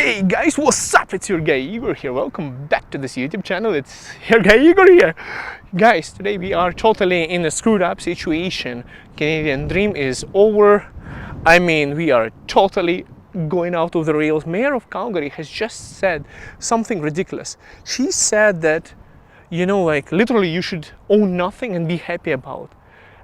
Hey guys, what's up? It's your guy Igor here. Welcome back to this YouTube channel. It's your guy Igor here. Guys, today we are totally in a screwed up situation. Canadian dream is over. I mean, we are totally going out of the rails. Mayor of Calgary has just said something ridiculous. She said that, like literally you should own nothing and be happy about.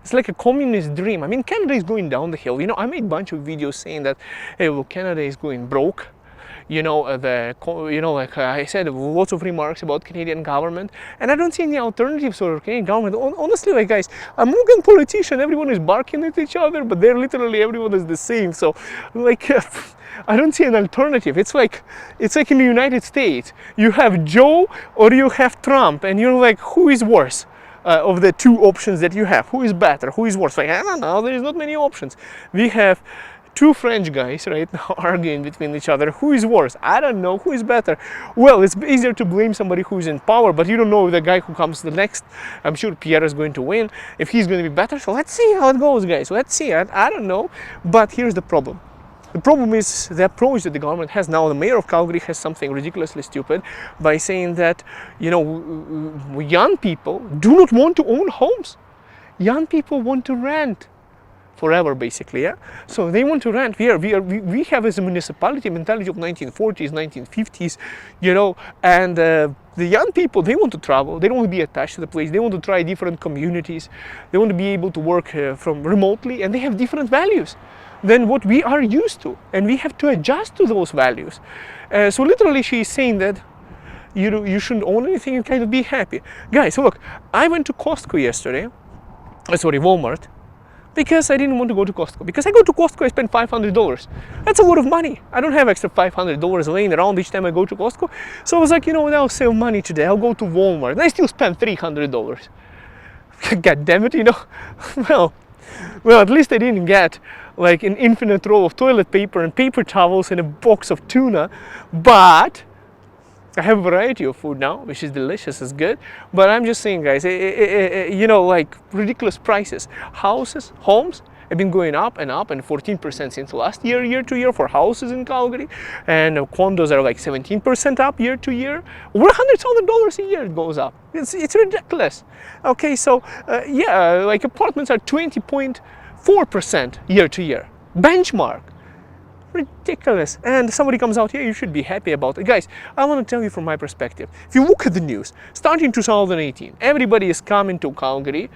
It's like a communist dream. I mean, Canada is going down the hill. I made a bunch of videos saying that, hey, well, Canada is going broke. Like I said, lots of remarks about Canadian government, and I don't see any alternatives for Canadian government. Honestly, like guys, I'm looking politician, everyone is barking at each other, but they're literally everyone is the same. So, like, I don't see an alternative. It's like in the United States, you have Joe or you have Trump, and you're like, who is worse? Of the two options that you have, who is better, who is worse? Like, I don't know, there's not many options. We have two French guys right now arguing between each other. Who is worse? I don't know. Who is better? Well, it's easier to blame somebody who's in power, but you don't know the guy who comes the next. I'm sure Pierre is going to win, if he's going to be better. So let's see how it goes, guys. Let's see. I don't know. But here's the problem. The problem is the approach that the government has now. The mayor of Calgary has something ridiculously stupid by saying that, young people do not want to own homes. Young people want to rent forever, basically, yeah. So they want to rent. We have as a municipality mentality of 1940s, 1950s, and the young people, they want to travel. They don't want to be attached to the place. They want to try different communities. They want to be able to work from remotely, and they have different values than what we are used to, and we have to adjust to those values. So literally, she is saying that you shouldn't own anything and kind of be happy, guys. Look, I went to Costco yesterday. Walmart. Because I didn't want to go to Costco. Because I go to Costco, I spend $500. That's a lot of money. I don't have extra $500 laying around each time I go to Costco. So I was like, I'll save money today. I'll go to Walmart. And I still spend $300. God damn it, Well, at least I didn't get like an infinite roll of toilet paper and paper towels and a box of tuna. But I have a variety of food now, which is delicious, it's good. But I'm just saying, guys, like ridiculous prices. Houses, homes have been going up and 14% since last year to year for houses in Calgary. And condos are like 17% up year to year. Over $100,000 a year it goes up. It's ridiculous. Okay, so like apartments are 20.4% year to year. Benchmark. Ridiculous. And somebody comes out here, you should be happy about it. Guys, I want to tell you from my perspective. If you look at the news, starting 2018, everybody is coming to Calgary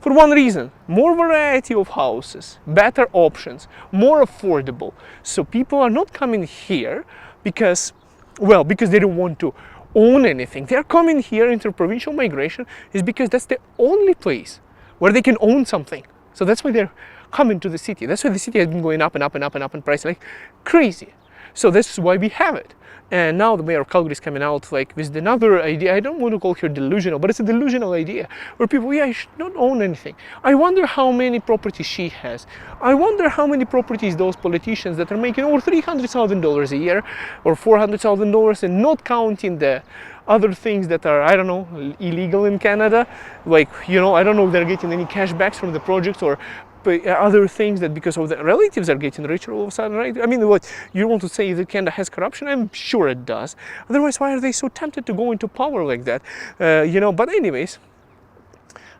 for one reason: more variety of houses, better options, more affordable. So people are not coming here because they don't want to own anything. They're coming here. Interprovincial migration is because that's the only place where they can own something. So that's why they're coming to the city. That's why the city has been going up and up and up and up in price like crazy. So this is why we have it. And now the mayor of Calgary is coming out like with another idea. I don't want to call her delusional, but it's a delusional idea where people, you should not own anything. I wonder how many properties she has. I wonder how many properties those politicians that are making over $300,000 a year or $400,000 and not counting the other things that are, I don't know, illegal in Canada. Like, I don't know if they're getting any cash backs from the projects or other things that because of the relatives are getting richer all of a sudden, right? I mean, what you want to say that Canada has corruption? I'm sure it does. Otherwise, why are they so tempted to go into power like that? But anyways,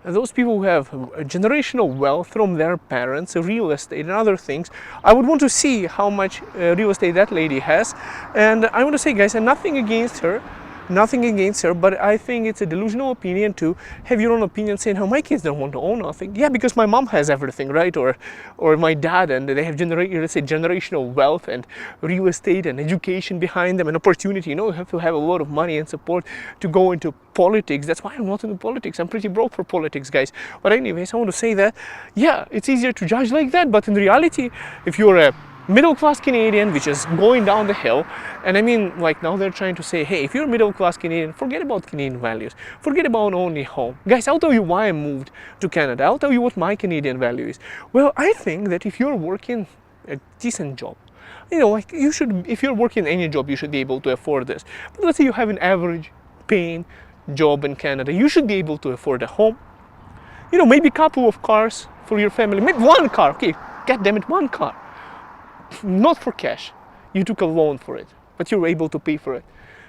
those people who have generational wealth from their parents, real estate and other things, I would want to see how much real estate that lady has. And I want to say, guys, and nothing against her, but I think it's a delusional opinion to have your own opinion saying, how my kids don't want to own nothing. Yeah, because my mom has everything, right? Or my dad, and they have generational wealth and real estate and education behind them and opportunity. You have to have a lot of money and support to go into politics. That's why I'm not into politics. I'm pretty broke for politics, guys. But anyways, I want to say that, yeah, it's easier to judge like that. But in reality, if you're a middle-class Canadian, which is going down the hill, and I mean, like now they're trying to say, hey, if you're a middle-class Canadian, forget about Canadian values, forget about owning home. Guys, I'll tell you why I moved to Canada. I'll tell you what my Canadian value is. Well, I think that if you're working a decent job, like you should, if you're working any job, you should be able to afford this. But let's say you have an average paying job in Canada, you should be able to afford a home, maybe a couple of cars for your family, maybe one car, okay, God damn it, one car. Not for cash. You took a loan for it. but you're able to pay for it.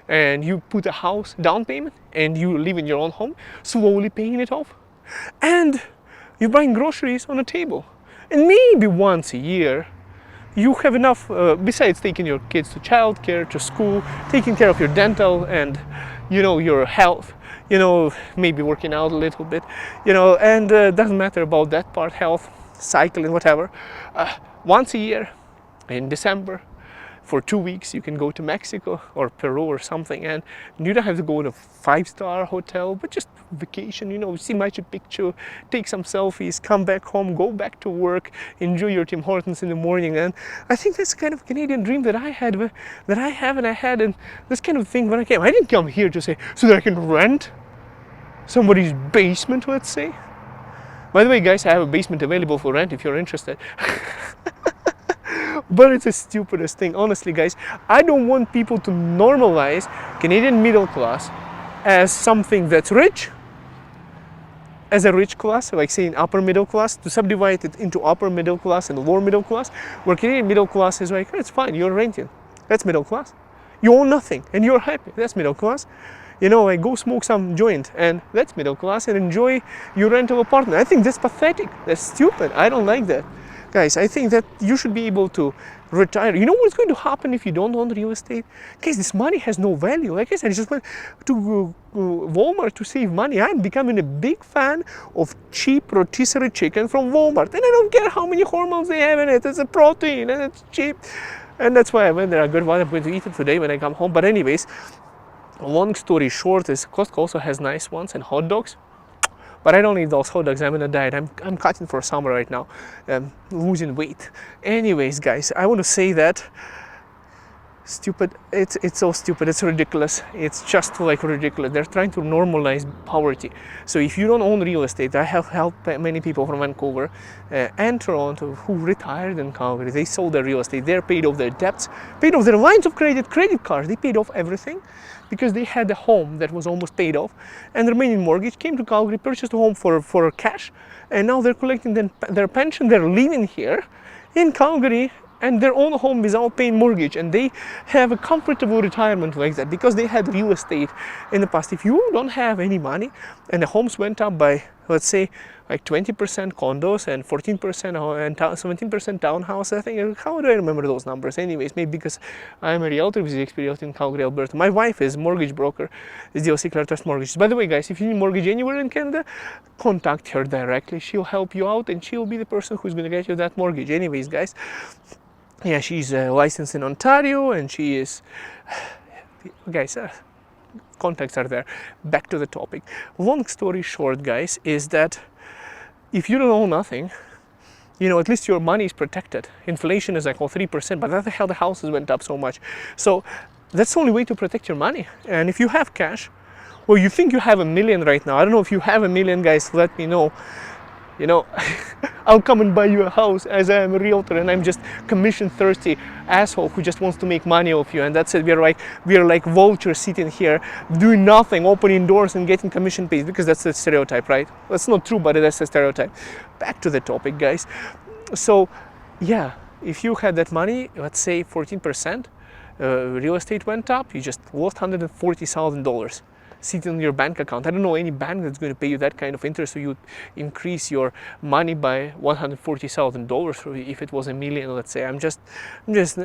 And you put a house down payment and you live in your own home, slowly paying it off. And you're buying groceries on a table. And maybe once a year, you have enough, besides taking your kids to childcare, to school, taking care of your dental and, your health, maybe working out a little bit, and doesn't matter about that part, health, cycling, whatever. Once a year, in December, for 2 weeks, you can go to Mexico or Peru or something, and you don't have to go to a 5-star hotel, but just vacation, see Machu Picchu, take some selfies, come back home, go back to work, enjoy your Tim Hortons in the morning. And I think that's the kind of Canadian dream that I had, and this kind of thing when I came. I didn't come here to say, so that I can rent somebody's basement, let's say. By the way, guys, I have a basement available for rent if you're interested. But it's the stupidest thing. Honestly, guys, I don't want people to normalize Canadian middle class as something that's rich, as a rich class, like saying upper middle class, to subdivide it into upper middle class and lower middle class, where Canadian middle class is like, it's fine, you're renting. That's middle class. You own nothing and you're happy. That's middle class. Like go smoke some joint and that's middle class, and enjoy your rental apartment. I think that's pathetic. That's stupid. I don't like that. Guys, I think that you should be able to retire. You know what's going to happen if you don't own real estate? Guys, this money has no value. Like I said, I just went to Walmart to save money. I'm becoming a big fan of cheap rotisserie chicken from Walmart. And I don't care how many hormones they have in it. It's a protein and it's cheap. And that's why I went there. A good one. I'm going to eat it today when I come home. But anyways, long story short is Costco also has nice ones and hot dogs. But I don't eat those hot dogs. I'm on a diet. I'm cutting for summer right now, losing weight. Anyways, guys, I want to say that stupid. It's so stupid. It's ridiculous. It's just like ridiculous. They're trying to normalize poverty. So if you don't own real estate, I have helped many people from Vancouver and Toronto who retired in Calgary. They sold their real estate. They're paid off their debts, paid off their lines of credit, credit cards. They paid off everything, because they had a home that was almost paid off, and the remaining mortgage, came to Calgary, purchased a home for cash, and now they're collecting their pension. They're living here in Calgary and their own home without paying mortgage, and they have a comfortable retirement like that because they had real estate in the past. If you don't have any money and the homes went up by, let's say, like 20% condos and 14% and 17% townhouse, I think. How do I remember those numbers? Anyways, maybe because I'm a realtor with experience in Calgary, Alberta. My wife is a mortgage broker, is DLC Realtors Mortgages. By the way, guys, if you need mortgage anywhere in Canada, contact her directly. She'll help you out, and she'll be the person who's going to get you that mortgage. Anyways, guys, yeah, she's licensed in Ontario, and she is, guys, contacts are there. Back to the topic. Long story short, guys, is that if you don't own nothing, at least your money is protected. Inflation is like 3%, but that's how the houses went up so much. So that's the only way to protect your money. And if you have cash, or you think you have $1 million right now, I don't know if you have $1 million, guys, let me know. I'll come and buy you a house, as I am a realtor and I'm just commission thirsty asshole who just wants to make money off you. And that's it. We're like vultures sitting here doing nothing, opening doors and getting commission paid, because that's the stereotype, right? That's not true, but that's a stereotype. Back to the topic, guys. So yeah, if you had that money, let's say 14%, real estate went up, you just lost $140,000 sitting in your bank account. I don't know any bank that's going to pay you that kind of interest, so you increase your money by $140,000 if it was $1 million, let's say. I'm just guys,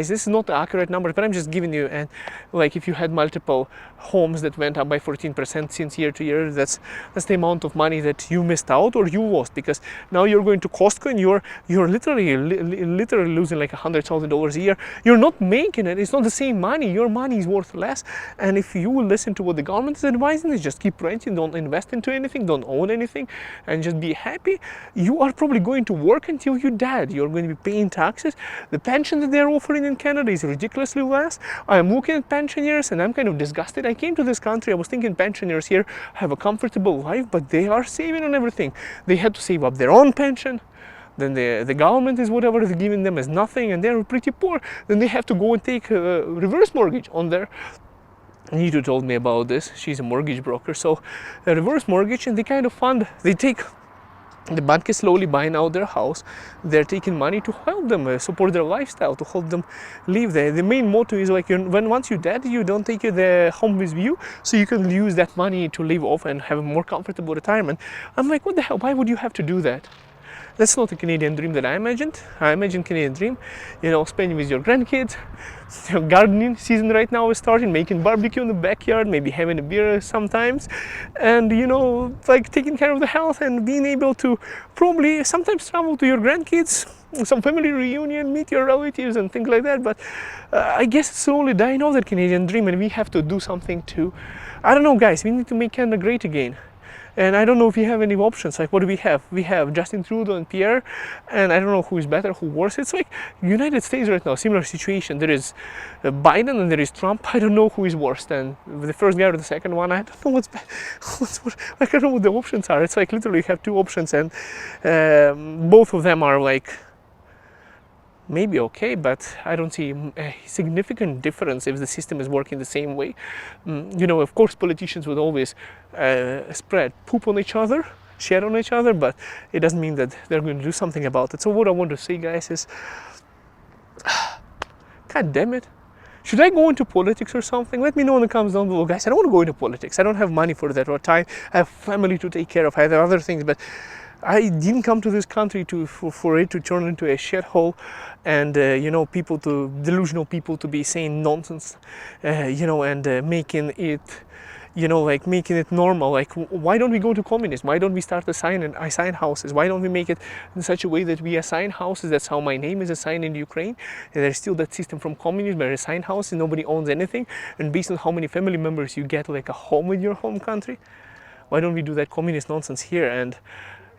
this is not the accurate number, but I'm just giving you, and like if you had multiple homes that went up by 14% since year to year, that's the amount of money that you missed out or you lost, because now you're going to Costco and you're literally losing like $100,000 a year. You're not making it. It's not the same money. Your money is worth less. And if you will listen to what the government is advising, is just keep renting, don't invest into anything, don't own anything, and just be happy, you are probably going to work until you're dead. You're going to be paying taxes. The pension that they're offering in Canada is ridiculously less. I'm looking at pensioners and I'm kind of disgusted. I came to this country, I was thinking pensioners here have a comfortable life, but they are saving on everything. They had to save up their own pension. Then the government is whatever is giving them as nothing, and they're pretty poor. Then they have to go and take a reverse mortgage on their... Nito told me about this. She's a mortgage broker. So a reverse mortgage, and they kind of fund, they take The bank is slowly buying out their house. They're taking money to help them support their lifestyle, to help them live there. The main motto is like, once you're dead, you don't take the home with you, so you can use that money to live off and have a more comfortable retirement. I'm like, what the hell? Why would you have to do that? That's not a Canadian dream that I imagined. I imagined Canadian dream, spending with your grandkids. Gardening season right now is starting, making barbecue in the backyard, maybe having a beer sometimes, and like taking care of the health and being able to probably sometimes travel to your grandkids, some family reunion, meet your relatives and things like that. But I guess it's slowly dying off, that Canadian dream, and we have to do something to, I don't know, guys, we need to make Canada great again. And I don't know if we have any options. Like, what do we have? We have Justin Trudeau and Pierre, and I don't know who is better, who worse. It's like United States right now, similar situation. There is Biden and there is Trump. I don't know who is worse than the first guy or the second one. I don't know what's I don't know what the options are. It's like literally you have two options, and both of them are like maybe okay, but I don't see a significant difference if the system is working the same way. Of course, politicians would always spread poop on each other, shit on each other, but it doesn't mean that they're going to do something about it. So what I want to say, guys, is, God damn it. Should I go into politics or something? Let me know in the comments down below, guys. I don't want to go into politics. I don't have money for that or time. I have family to take care of. I have other things, but I didn't come to this country for it to turn into a shithole, and delusional people to be saying nonsense, and making it, making it normal. Like, why don't we go to communism? Why don't we start assign houses? Why don't we make it in such a way that we assign houses? That's how my name is assigned in Ukraine. And there's still that system from communism where assign houses, nobody owns anything, and based on how many family members you get, like a home in your home country. Why don't we do that communist nonsense here? And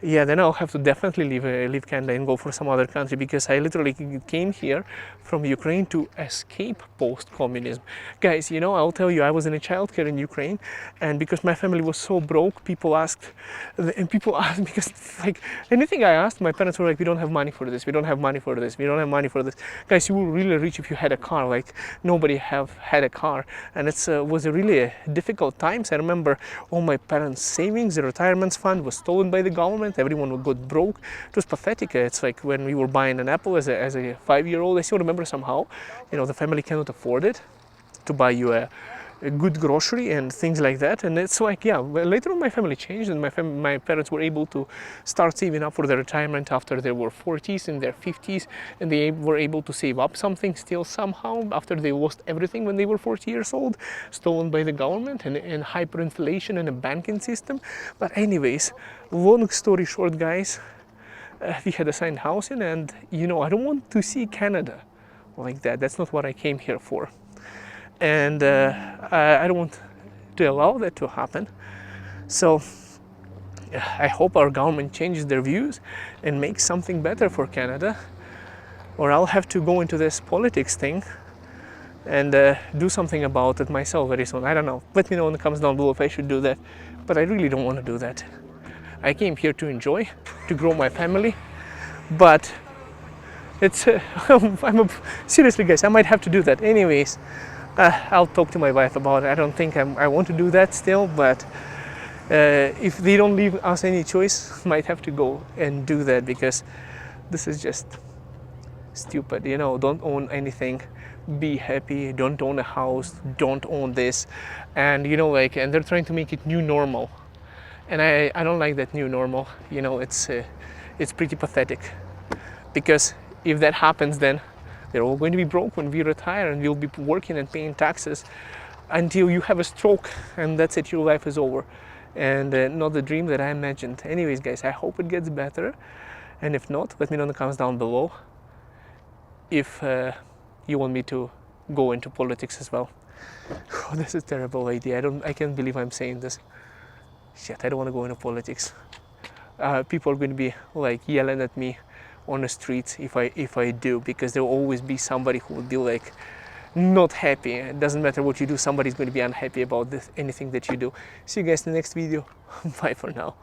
yeah, then I'll have to definitely leave Canada and go for some other country, because I literally came here from Ukraine to escape post-communism. Guys, I'll tell you, I was in a childcare in Ukraine, and because my family was so broke, people asked, because like anything I asked, my parents were like, we don't have money for this, we don't have money for this, we don't have money for this. Guys, you were really rich if you had a car. Like, nobody have had a car, and it was a really difficult times. I remember all my parents' savings, the retirement fund was stolen by the government. Everyone got broke. It was pathetic. It's like when we were buying an apple as a 5-year-old. I still remember somehow, the family cannot afford it to buy you a good grocery and things like that. And it's like, yeah, well, later on my family changed, and my parents were able to start saving up for their retirement after they were 40s and their 50s, and they were able to save up something still somehow after they lost everything when they were 40 years old, stolen by the government, and hyperinflation and a banking system. But anyways, long story short, guys, we had assigned housing, and I don't want to see Canada like that. That's not what I came here for. And I don't want to allow that to happen. So I hope our government changes their views and makes something better for Canada, or I'll have to go into this politics thing and do something about it myself very soon. I don't know. Let me know in the comments down below if I should do that, but I really don't want to do that. I came here to enjoy, to grow my family, but it's seriously, guys, I might have to do that. Anyways, I'll talk to my wife about it. I don't think I want to do that still, but if they don't leave us any choice, might have to go and do that, because this is just stupid. Don't own anything, be happy, don't own a house, don't own this, and and they're trying to make it new normal, and I don't like that new normal. It's pretty pathetic, because if that happens, then they're all going to be broke when we retire, and we'll be working and paying taxes until you have a stroke, and that's it, your life is over, and not the dream that I imagined. Anyways, guys, I hope it gets better, and if not, let me know in the comments down below if you want me to go into politics as well. Oh, this is a terrible idea. I can't believe I'm saying this. Shit, I don't want to go into politics. People are going to be like yelling at me on the streets if I do, because there will always be somebody who will be like not happy. It doesn't matter what you do, somebody's going to be unhappy about anything that you do. See you guys in the next video. Bye for now.